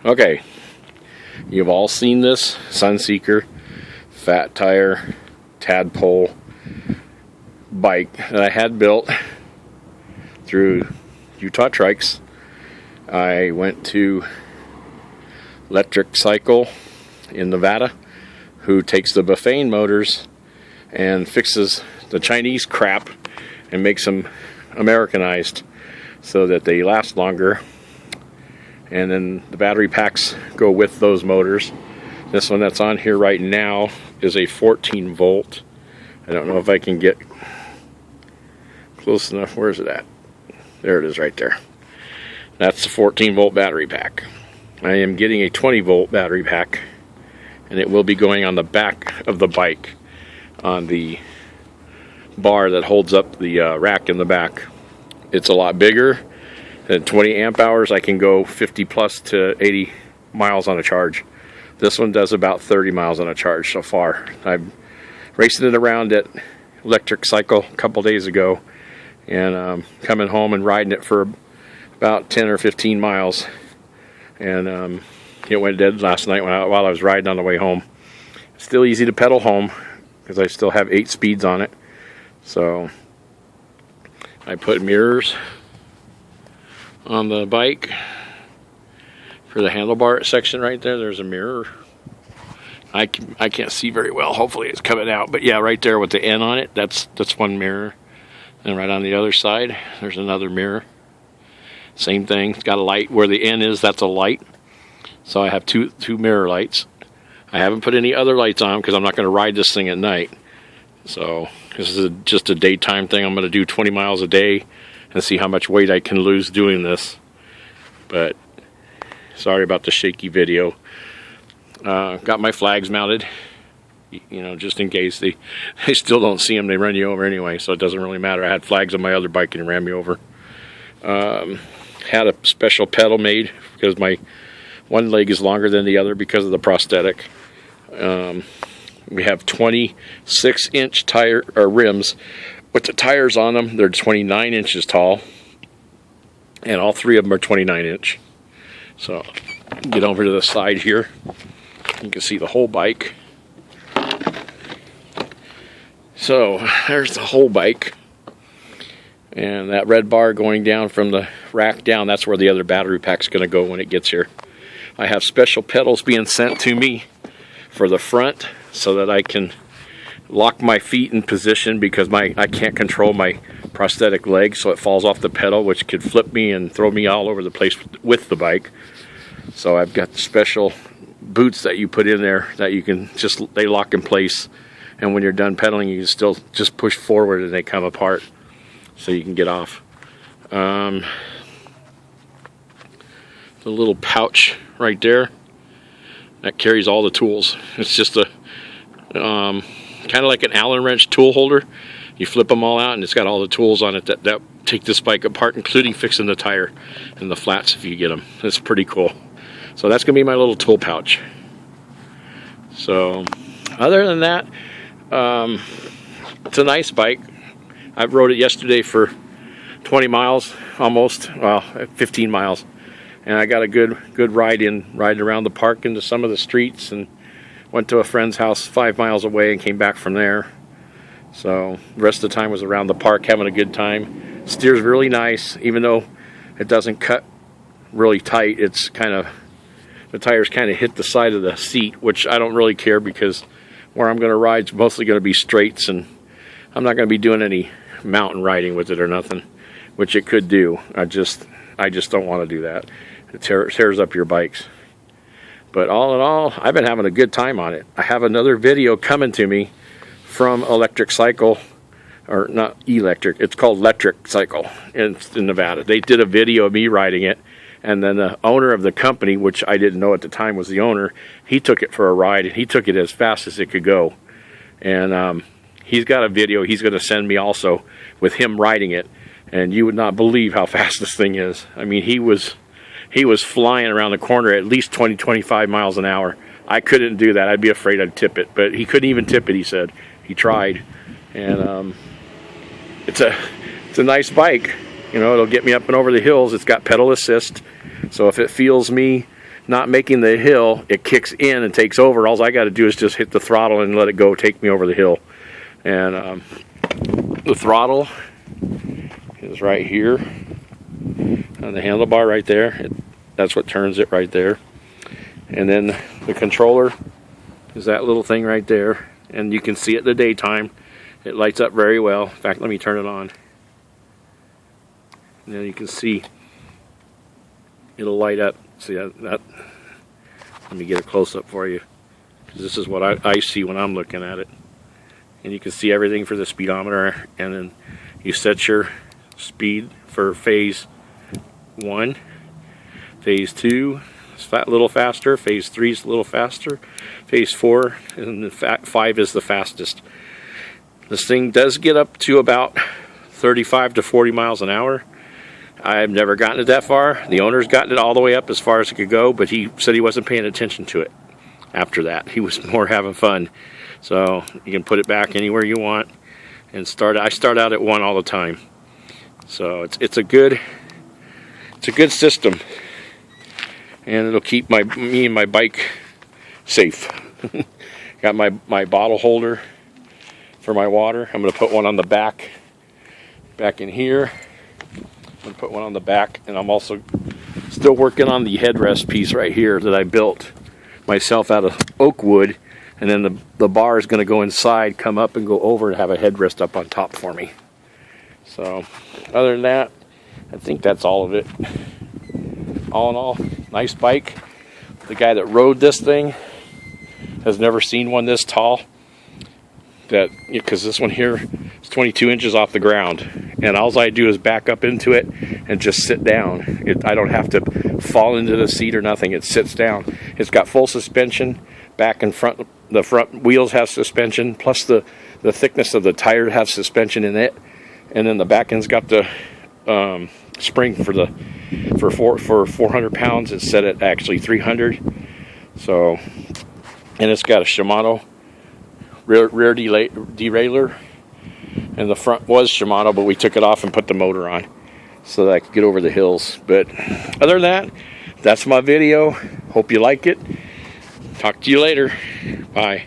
Okay, you've all seen this Sunseeker fat tire tadpole bike that I had built through Utah Trikes. I went to Electric Cycle in Nevada, who takes the BaFang motors and fixes the Chinese crap and makes them Americanized so that they last longer. And then the battery packs go with those motors. This one that's on here right now is a 14 volt. I don't know if I can get close enough. Where is it at? There it is right there. That's the 14 volt battery pack. I am getting a 20 volt battery pack, and it will be going on the back of the bike on the bar that holds up the rack in the back. It's a lot bigger. At 20 amp hours, I can go 50 plus to 80 miles on a charge. This one does about 30 miles on a charge so far. I'm racing it around at Electric Cycle a couple days ago, and coming home and riding it for about 10 or 15 miles. And it went dead last night while I was riding on the way home. It's still easy to pedal home because I still have 8 speeds on it. So I put mirrors on the bike for the handlebar section right there. There's a mirror. I can't see very well. Hopefully it's coming out. But yeah, right there with the N on it, that's one mirror. And right on the other side, there's another mirror. Same thing. It's got a light where the N is. That's a light. So I have two mirror lights. I haven't put any other lights on because I'm not going to ride this thing at night. So this is just a daytime thing. I'm going to do 20 miles a day and see how much weight I can lose doing this. But sorry about the shaky video. Got my flags mounted, you know, just in case they still don't see them. They run you over anyway, so it doesn't really matter. I had flags on my other bike and it ran me over. Had a special pedal made because my one leg is longer than the other because of the prosthetic. We have 26-inch tire or rims with the tires on them. They're 29 inches tall, and all 3 of them are 29-inch. So get over to the side here. You can see the whole bike. So there's the whole bike. And that red bar going down from the rack down, that's where the other battery pack's going to go when it gets here. I have special pedals being sent to me for the front so that I can lock my feet in position because I can't control my prosthetic leg, so it falls off the pedal, which could flip me and throw me all over the place with the bike. So I've got special boots that you put in there that you can they lock in place, and when you're done pedaling you can still just push forward and they come apart so you can get off. The little pouch right there, that carries all the tools. It's just a kind of like an Allen wrench tool holder. You flip them all out and it's got all the tools on it that take this bike apart, including fixing the tire and the flats if you get them. That's pretty cool. So that's going to be my little tool pouch. So other than that, it's a nice bike. I rode it yesterday for 20 miles almost, well, 15 miles. And I got a good ride around the park into some of the streets, and went to a friend's house 5 miles away and came back from there. So the rest of the time was around the park having a good time. Steers really nice, even though it doesn't cut really tight. It's kind of, the tires kind of hit the side of the seat, which I don't really care because where I'm going to ride is mostly going to be straights, and I'm not going to be doing any mountain riding with it or nothing, which it could do. I just don't want to do that. It tears up your bikes. But all in all, I've been having a good time on it. I have another video coming to me from Electric Cycle, or not electric, it's called Electric Cycle. It's in Nevada. They did a video of me riding it, and then the owner of the company, which I didn't know at the time was the owner, he took it for a ride, and he took it as fast as it could go. And he's got a video he's going to send me also with him riding it, and you would not believe how fast this thing is. I mean, he was flying around the corner at least 20-25 miles an hour. I couldn't do that. I'd be afraid I'd tip it, but he couldn't even tip it, he said. He tried. And it's a nice bike. You know, it'll get me up and over the hills. It's got pedal assist, so if it feels me not making the hill, it kicks in and takes over. All I got to do is just hit the throttle and let it go, take me over the hill. And the throttle is right here on the handlebar right there. That's what turns it right there. And then the controller is that little thing right there. And you can see it in the daytime. It lights up very well. In fact, let me turn it on. And then you can see it'll light up. See that? Let me get a close-up for you. This is what I see when I'm looking at it. And you can see everything for the speedometer. And then you set your speed for phase 1, phase 2 is a little faster, phase 3 is a little faster, phase 4 and 5 is the fastest. This thing does get up to about 35 to 40 miles an hour. I've never gotten it that far. The owner's gotten it all the way up as far as it could go, but he said he wasn't paying attention to it after that. He was more having fun. So you can put it back anywhere you want and I start out at 1 all the time. So it's a good system, and it'll keep me and my bike safe. Got my bottle holder for my water. I'm going to put one on the back in here. I'm going to put one on the back, and I'm also still working on the headrest piece right here that I built myself out of oak wood, and then the bar is going to go inside, come up and go over and have a headrest up on top for me. So other than that, I think that's all of it. All in all, nice bike. The guy that rode this thing has never seen one this tall. Because this one here is 22 inches off the ground, and all I do is back up into it and just sit down. I don't have to fall into the seat or nothing. It sits down. It's got full suspension, back and front. The front wheels have suspension, plus the thickness of the tire has suspension in it, and then the back end's got the spring for 400 pounds. It's set at actually 300. So, and it's got a Shimano rear derailleur, and the front was Shimano, but we took it off and put the motor on so that I could get over the hills. But other than that, that's my video. Hope you like it. Talk to you later. Bye.